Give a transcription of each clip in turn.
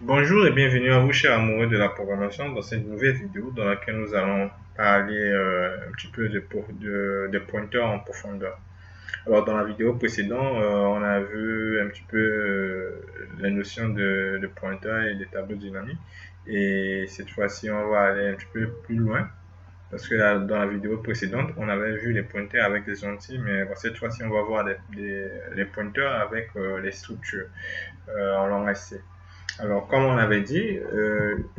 Bonjour et bienvenue à vous, chers amoureux de la programmation, dans cette nouvelle vidéo dans laquelle nous allons parler un petit peu de pointeurs en profondeur. Alors, dans la vidéo précédente, on a vu un petit peu les notions de pointeurs et des tableaux dynamiques. Et cette fois-ci, on va aller un petit peu plus loin. Parce que dans la vidéo précédente, on avait vu les pointeurs avec les entiers, mais cette fois-ci, on va voir les pointeurs avec les structures en langage C. Alors, comme on avait dit,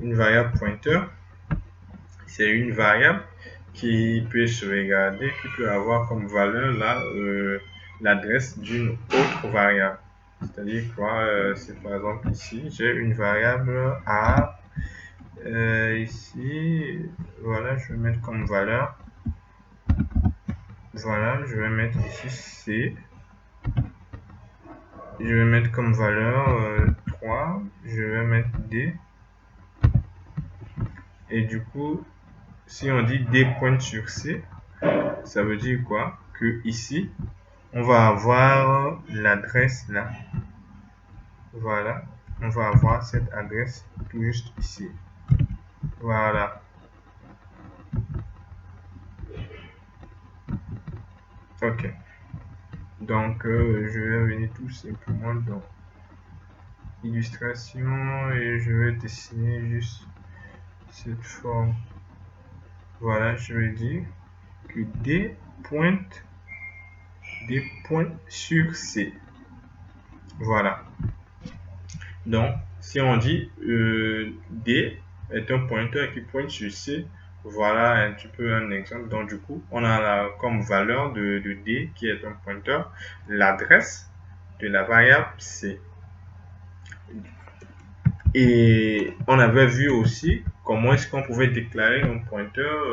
une variable pointeur, c'est une variable qui peut se regarder, qui peut avoir comme valeur l'adresse d'une autre variable. C'est-à-dire quoi, c'est par exemple ici, j'ai une variable A, ici, voilà, je vais mettre comme valeur, voilà, je vais mettre ici C, je vais mettre comme valeur 3, je vais mettre D, et du coup, si on dit D pointe sur C, ça veut dire quoi? Que ici, on va avoir l'adresse là. Voilà. On va avoir cette adresse tout juste ici. Voilà. Ok. Donc, je vais venir tout simplement dans illustration et je vais dessiner juste cette forme. Voilà, je vais dire que D pointe sur C. Voilà. Donc, si on dit D est un pointeur qui pointe sur C, voilà un petit peu un exemple. Donc, du coup, on a comme valeur de D, qui est un pointeur, l'adresse de la variable C. Et on avait vu aussi comment est-ce qu'on pouvait déclarer un pointeur,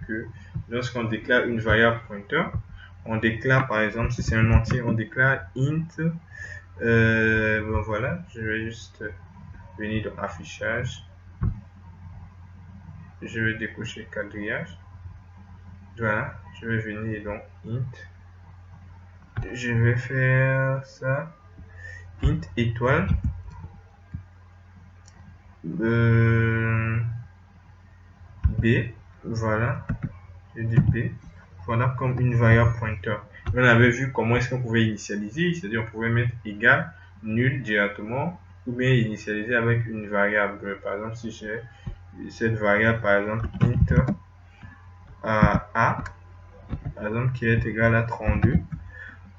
que lorsqu'on déclare une variable pointeur, on déclare par exemple, si c'est un entier, on déclare int. Bon, voilà, je vais juste venir dans affichage, je vais décocher quadrillage, voilà, je vais venir dans int, je vais faire ça, int étoile, b, voilà, je dis b, voilà, comme une variable pointeur. On avait vu comment est-ce qu'on pouvait initialiser, c'est-à-dire on pouvait mettre égal, nul directement, ou bien initialiser avec une variable. Par exemple, si j'ai cette variable, par exemple int a, par exemple, qui est égal à 32,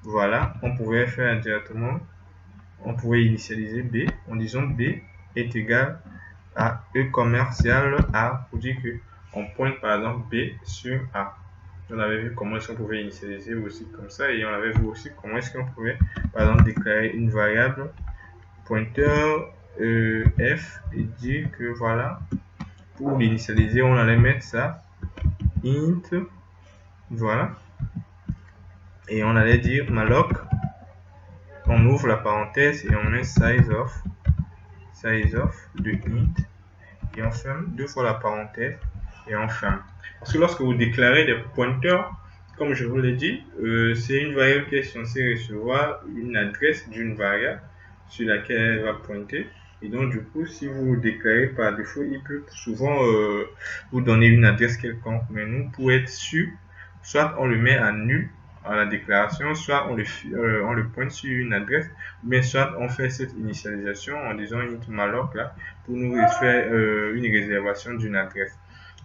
voilà, on pouvait faire directement, on pouvait initialiser B en disant B est égal à E commercial A, pour dire que on pointe par exemple B sur A. On avait vu comment est-ce qu'on pouvait initialiser aussi comme ça, et on avait vu aussi comment est-ce qu'on pouvait par exemple déclarer une variable pointeur F et dire que voilà, pour l'initialiser on allait mettre ça int, voilà, et on allait dire malloc, on ouvre la parenthèse et on met size of de int, et on ferme deux fois la parenthèse et on ferme. Parce que lorsque vous déclarez des pointeurs, comme je vous l'ai dit, c'est une variable qui est censée recevoir une adresse d'une variable sur laquelle elle va pointer. Et donc, du coup, si vous déclarez par défaut, il peut souvent vous donner une adresse quelconque. Mais nous, pour être sûr, soit on le met à nul à la déclaration, soit on le pointe sur une adresse, mais soit on fait cette initialisation en disant int malloc là pour nous faire une réservation d'une adresse.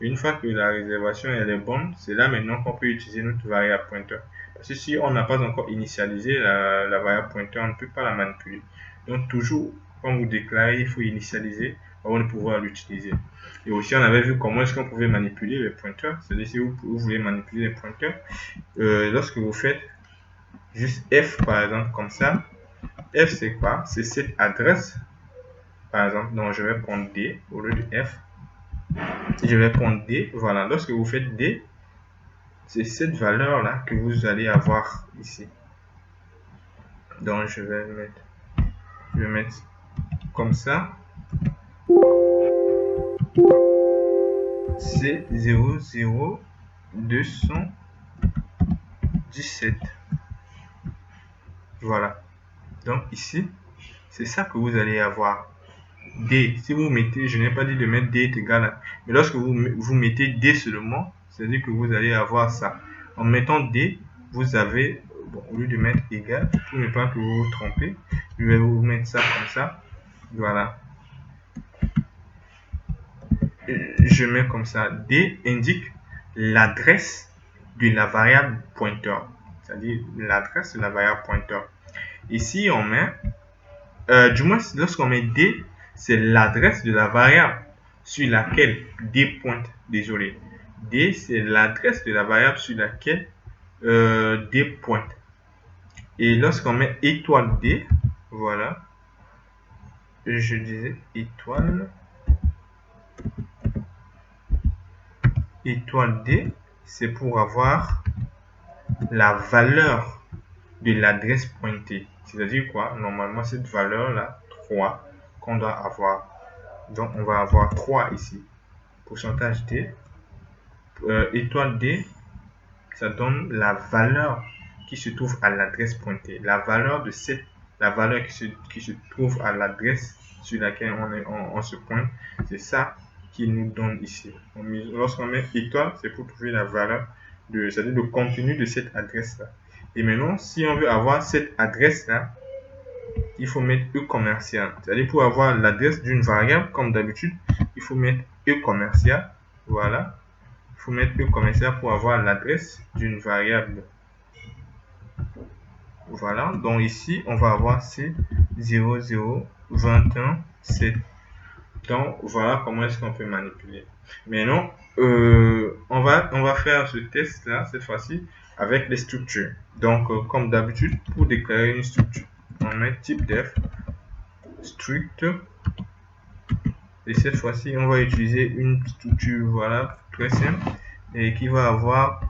Et une fois que la réservation elle est bonne, c'est là maintenant qu'on peut utiliser notre variable pointeur. Parce que si on n'a pas encore initialisé la variable pointeur, on ne peut pas la manipuler. Donc toujours, quand vous déclarez, il faut initialiser avant de pouvoir l'utiliser. Et aussi, on avait vu comment est-ce qu'on pouvait manipuler les pointeurs. C'est-à-dire, si vous voulez manipuler les pointeurs, lorsque vous faites juste F, par exemple, comme ça, F, c'est quoi? C'est cette adresse, par exemple, donc je vais prendre D au lieu de F. Je vais prendre D, voilà. Lorsque vous faites D, c'est cette valeur-là que vous allez avoir ici. Donc, je vais mettre comme ça. C'est 00217. Voilà. Donc ici, c'est ça que vous allez avoir. D. Si vous mettez, je n'ai pas dit de mettre D est égal à, mais lorsque vous mettez D seulement, c'est-à-dire que vous allez avoir ça. En mettant D, vous avez, bon, au lieu de mettre égal, pour ne pas que vous vous trompez, je vais vous mettre ça comme ça. Voilà. Je mets comme ça. D indique l'adresse de la variable pointeur. C'est-à-dire l'adresse de la variable pointeur. Ici, on met, du moins, lorsqu'on met D, c'est l'adresse de la variable sur laquelle D pointe. Désolé. D, c'est l'adresse de la variable sur laquelle D pointe. Et lorsqu'on met étoile D, voilà, je disais étoile D, c'est pour avoir la valeur de l'adresse pointée. C'est-à-dire quoi? Normalement, cette valeur-là, 3, qu'on doit avoir. Donc, on va avoir 3 ici. Pourcentage D. Étoile D, ça donne la valeur qui se trouve à l'adresse pointée. La valeur de cette, la valeur qui se trouve à l'adresse sur laquelle on se pointe, c'est ça qui nous donne ici. Lorsqu'on met étoile, c'est pour trouver la valeur, c'est-à-dire le contenu de cette adresse-là. Et maintenant, si on veut avoir cette adresse-là, il faut mettre E commercial. C'est-à-dire pour avoir l'adresse d'une variable, comme d'habitude, il faut mettre E commercial. Voilà. Il faut mettre E commercial pour avoir l'adresse d'une variable. Voilà. Donc ici, on va avoir C00217. Donc voilà comment est-ce qu'on peut manipuler. Maintenant, on va faire ce test-là, cette fois-ci, avec les structures. Donc, comme d'habitude, pour déclarer une structure, on met type def struct. Et cette fois-ci, on va utiliser une structure, voilà, très simple, et qui va avoir,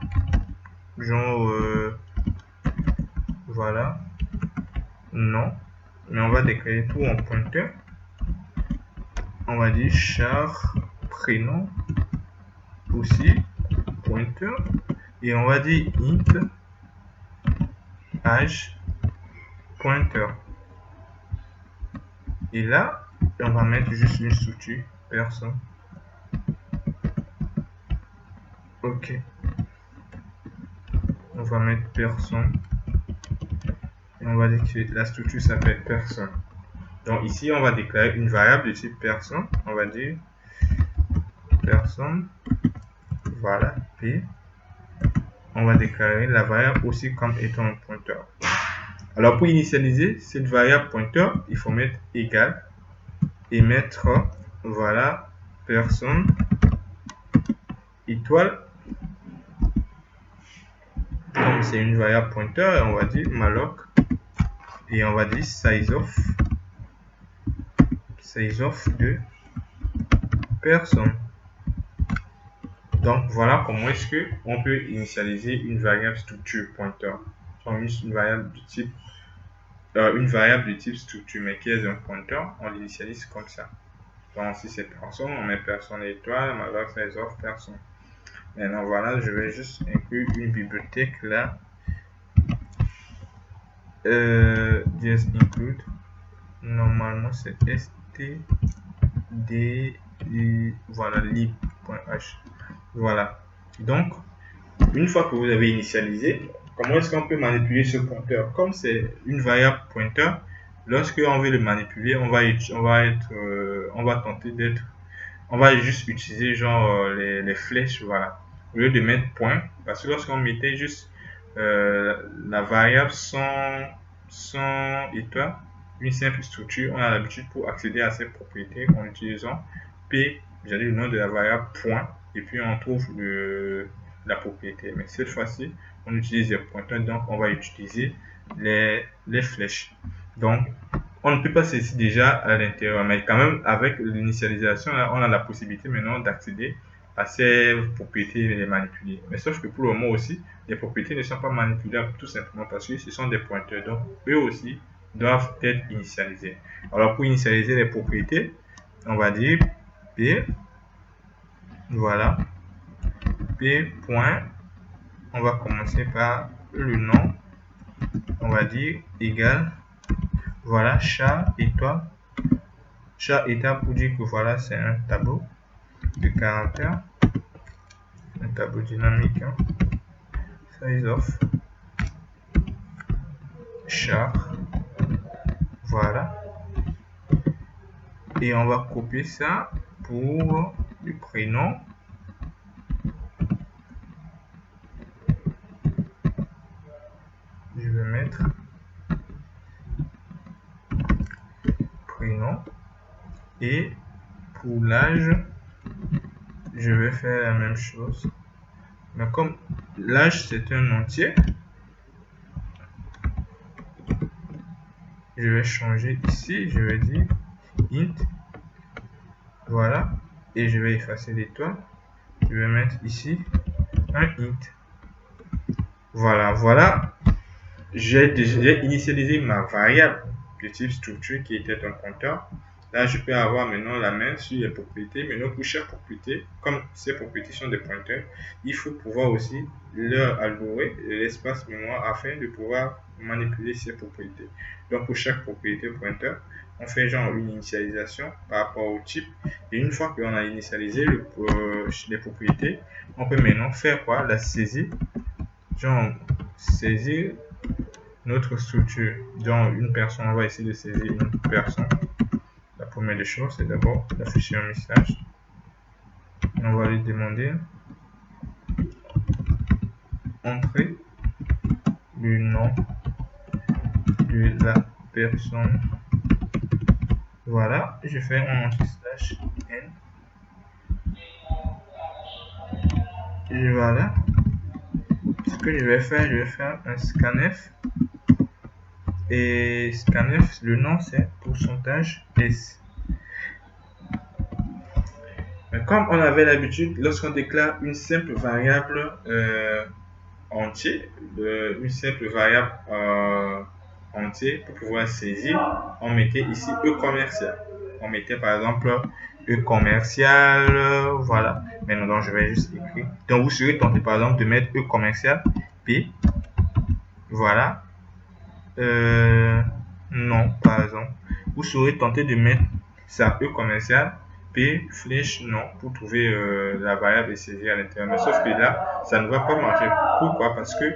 genre, voilà, non. Mais on va déclarer tout en pointeur. On va dire char prénom aussi pointeur, et on va dire int âge pointeur. Et là, on va mettre juste une structure personne. Ok. On va mettre personne. Et on va dire que la structure s'appelle personne. Donc ici, on va déclarer une variable de type personne. On va dire personne. Voilà, P. On va déclarer la variable aussi comme étant un pointeur. Alors pour initialiser cette variable pointeur, il faut mettre égal et mettre, voilà, personne étoile. Comme c'est une variable pointeur, on va dire malloc et on va dire size of de personne. Donc voilà comment est-ce que on peut initialiser une variable structure pointeur. Une variable de type structure mais qui est un pointeur, on l'initialise comme ça. Donc si c'est personne, on met personne étoile, malloc size of personne. Maintenant voilà, je vais juste inclure une bibliothèque là. Just include. Normalement c'est std, voilà, lib.h. Voilà. Donc, une fois que vous avez initialisé, comment est-ce qu'on peut manipuler ce pointeur? Comme c'est une variable pointeur, lorsque on veut le manipuler, on va juste utiliser genre les flèches, voilà. Au lieu de mettre point, parce que lorsqu'on mettait juste la variable sans étoile, une simple structure, on a l'habitude pour accéder à ces propriétés en utilisant P, j'allais le nom de la variable point, et puis on trouve la propriété. Mais cette fois-ci, on utilise les pointeurs, donc on va utiliser les flèches. Donc, on ne peut pas saisir déjà à l'intérieur, mais quand même, avec l'initialisation, on a la possibilité maintenant d'accéder à ces propriétés et les manipuler. Mais sauf que pour le moment aussi, les propriétés ne sont pas manipulables tout simplement parce que ce sont des pointeurs. Donc, eux aussi doivent être initialisés. Alors, pour initialiser les propriétés, on va dire P, voilà, P point, on va commencer par le nom, on va dire égal, voilà, chat, étoile, chaque étape pour dire que voilà, c'est un tableau de caractères, un tableau dynamique, hein. Size of char, voilà. Et on va copier ça pour le prénom. Je vais mettre prénom. Et pour l'âge, je vais faire la même chose. Mais comme l'âge c'est un entier, je vais changer ici. Je vais dire int. Voilà. Et je vais effacer l'étoile. Je vais mettre ici un int. Voilà, voilà. J'ai initialisé ma variable de type structure qui était un pointeur. Là, je peux avoir maintenant la main sur les propriétés. Maintenant, pour chaque propriété, comme ces propriétés sont des pointeurs, il faut pouvoir aussi leur allouer l'espace mémoire afin de pouvoir manipuler ces propriétés. Donc, pour chaque propriété pointeur, on fait genre une initialisation par rapport au type. Et une fois qu'on a initialisé les propriétés, on peut maintenant faire quoi? La saisie. Genre, saisir notre structure. Donc, une personne, on va essayer de saisir une personne. La première des choses, c'est d'abord d'afficher un message. On va lui demander entrer le nom de la personne. Voilà, je fais un /n. Et voilà. Ce que je vais faire un scanf. Et scanf, le nom c'est %s. Comme on avait l'habitude, lorsqu'on déclare une simple variable entier, une simple variable entier pour pouvoir saisir, on mettait ici E commercial. On mettait par exemple E commercial, voilà. Maintenant, donc, je vais juste écrire. Donc, vous serez tenté par exemple de mettre E commercial P, voilà. Non, par exemple. Vous serez tenté de mettre ça E commercial P flèche non pour trouver la variable et saisir à l'intérieur. Mais sauf que là, ça ne va pas marcher. Pourquoi? Parce que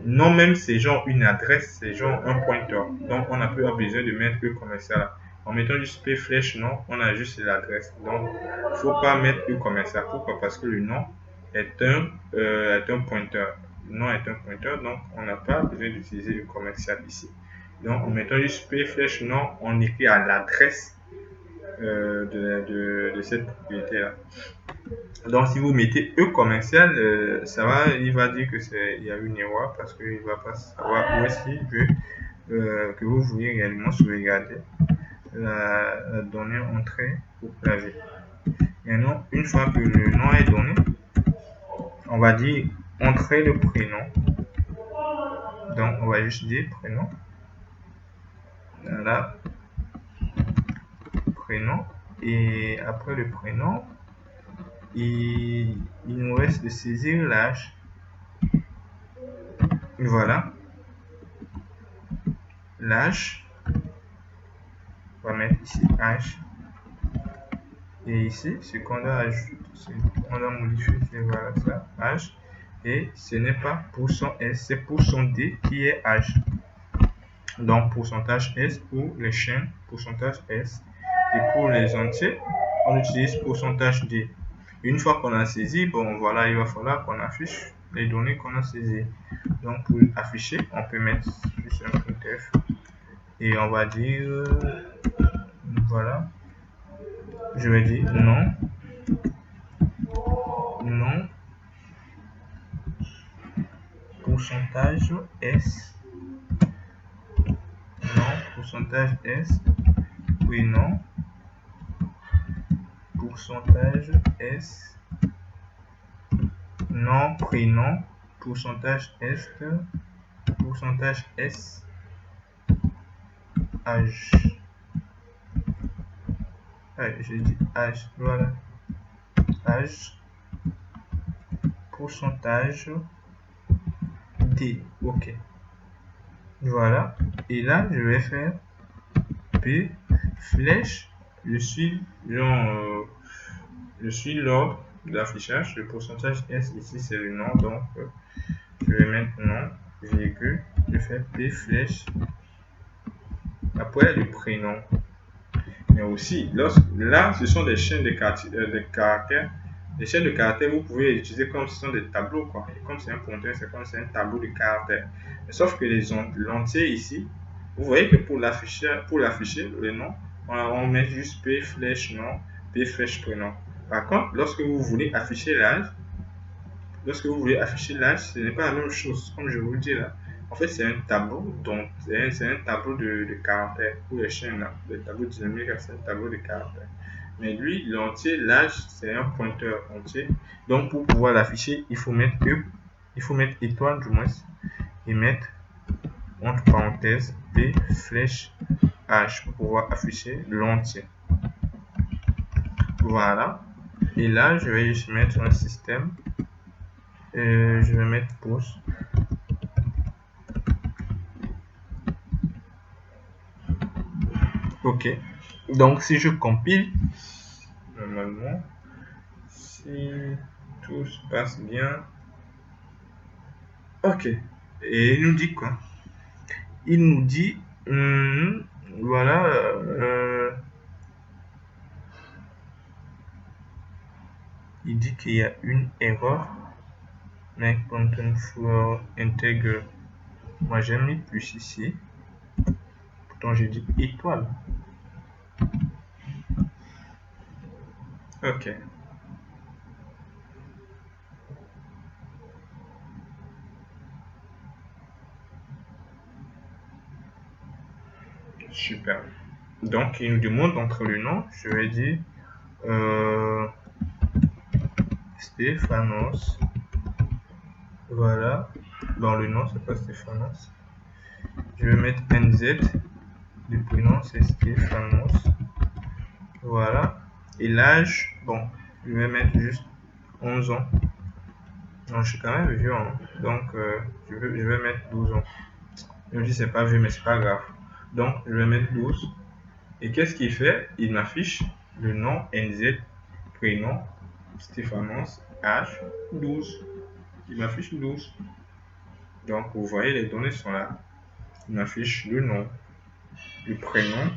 non, même c'est genre une adresse, c'est genre un pointeur. Donc on n'a plus besoin de mettre E commercial là. En mettant juste P flèche non, on a juste l'adresse. Donc il ne faut pas mettre E commercial. Pourquoi? Parce que le nom est un pointeur. Le nom est un pointeur, donc on n'a pas besoin d'utiliser E commercial ici. Donc en mettant juste P flèche non, on écrit à l'adresse de cette propriété là. Donc si vous mettez E commercial, ça va, il va dire que il y a une erreur parce qu'il ne va pas savoir où est-ce qu'il veut que vous vouliez réellement sauvegarder la donnée entrée au clavier. Maintenant, une fois que le nom est donné, on va dire entrer le prénom. Donc on va juste dire prénom. Là, prénom. Et après le prénom, il nous reste de saisir l'âge. Voilà. L'âge. On va mettre ici âge. Et ici, ce qu'on a ajouté, on a modifié, c'est voilà ça, âge. Et ce n'est pas %s, c'est %d qui est âge. Donc %s pour les chaînes, %s. Et pour les entiers, on utilise %d. Une fois qu'on a saisi, bon voilà, il va falloir qu'on affiche les données qu'on a saisies. Donc pour afficher, on peut mettre juste un printf et on va dire voilà, je vais dire non, %s, non, %s, oui non, %s, non, prénom, %s, %s, âge. J'ai dit âge, voilà. Âge, %d, ok. Voilà. Et là, je vais faire P flèche je suis genre, je suis l'ordre d'affichage. Le pourcentage S ici c'est le nom, donc je vais mettre nom, virgule, je fais P flèche. Après le prénom. Mais aussi, là, ce sont des chaînes de caractères. Les chaînes de caractères, vous pouvez les utiliser comme ce sont des tableaux, quoi. Et comme c'est un pointeur, c'est comme c'est un tableau de caractères. Mais sauf que l'entier ici, vous voyez que pour l'afficher, le nom, on met juste P flèche nom, P flèche prénom. Par contre, lorsque vous voulez afficher l'âge, ce n'est pas la même chose, comme je vous le dis là. En fait, c'est un tableau, donc c'est un tableau de caractères pour les chaînes là. Le tableau dynamique, c'est un tableau de caractères. Mais lui, l'entier, l'âge, c'est un pointeur entier. Donc, pour pouvoir l'afficher, il faut mettre étoile du moins, et mettre entre parenthèses P flèche H pour pouvoir afficher l'entier. Voilà. Et là, je vais juste mettre un système. Je vais mettre pause. Ok. Donc, si je compile, normalement, si tout se passe bien. Ok. Et il nous dit quoi? Il nous dit, voilà, il dit qu'il y a une erreur. Mais content floor intègre. Moi, j'ai mis plus ici. Pourtant, j'ai dit étoile. Ok. Super. Donc, il nous demande entre le nom, je vais dire Stéphanos. Voilà. Dans le nom, c'est pas Stéphanos. Je vais mettre NZ. Le prénom, c'est Stéphanos. Voilà. Et l'âge, bon, je vais mettre juste 11 ans. Non, je suis quand même vieux, hein. Donc, je vais mettre 12 ans. Même si c'est pas vieux, mais c'est pas grave. Donc, je vais mettre 12. Et qu'est-ce qu'il fait? Il m'affiche le nom NZ, prénom, Stéphanos, âge, 12. Il m'affiche 12. Donc, vous voyez, les données sont là. Il m'affiche le nom, le prénom,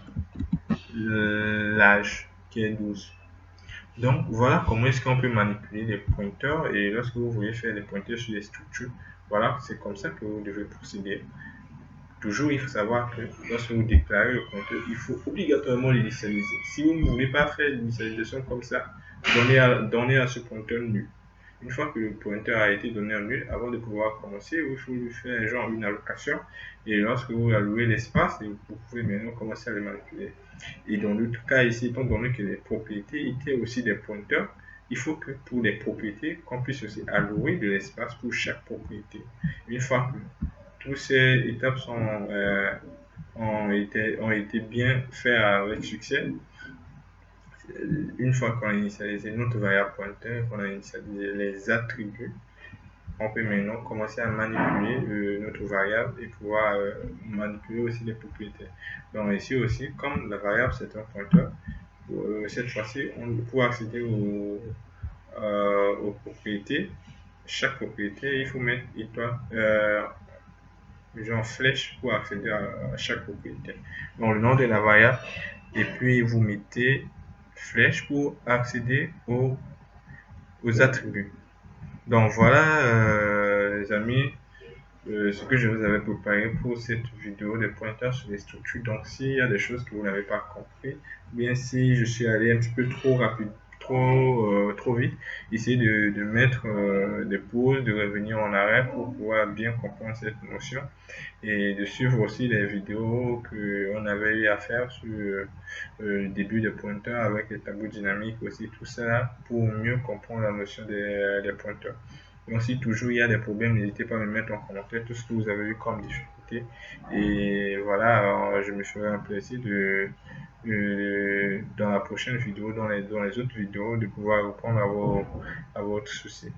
l'âge, qui est 12. Donc, voilà comment est-ce qu'on peut manipuler les pointeurs. Et lorsque vous voulez faire des pointeurs sur les structures, voilà, c'est comme ça que vous devez procéder. Toujours, il faut savoir que lorsque vous déclarez le pointeur, il faut obligatoirement l'initialiser. Si vous ne voulez pas faire l'initialisation comme ça, donnez à ce pointeur nul. Une fois que le pointeur a été donné en nul, avant de pouvoir commencer, il faut lui faire genre une allocation. Et lorsque vous allouez l'espace, vous pouvez maintenant commencer à le manipuler. Et dans l'autre cas ici, étant donné que les propriétés étaient aussi des pointeurs, il faut que pour les propriétés, qu'on puisse aussi allouer de l'espace pour chaque propriété. Une fois que toutes ces étapes ont été bien faites avec succès, une fois qu'on a initialisé notre variable pointeur, qu'on a initialisé les attributs, on peut maintenant commencer à manipuler notre variable et pouvoir manipuler aussi les propriétés. Donc ici aussi, comme la variable c'est un pointeur, cette fois-ci, pour accéder aux propriétés, chaque propriété, il faut mettre étoile, genre flèche pour accéder à chaque propriété. Donc le nom de la variable, et puis vous mettez flèche pour accéder aux attributs. Donc voilà les amis, ce que je vous avais préparé pour cette vidéo des pointeurs sur les structures. Donc s'il y a des choses que vous n'avez pas compris, ou bien si je suis allé un petit peu trop rapide, trop vite, essayez de mettre des pauses, de revenir en arrière pour pouvoir bien comprendre cette notion et de suivre aussi les vidéos qu'on avait eu à faire sur le début des pointeurs avec les tableaux dynamiques aussi, tout ça pour mieux comprendre la notion des pointeurs. Donc si toujours il y a des problèmes, n'hésitez pas à me mettre en commentaire tout ce que vous avez eu comme difficulté. Et voilà, je me ferai un plaisir dans la prochaine vidéo, dans les autres vidéos, de pouvoir répondre à votre souci.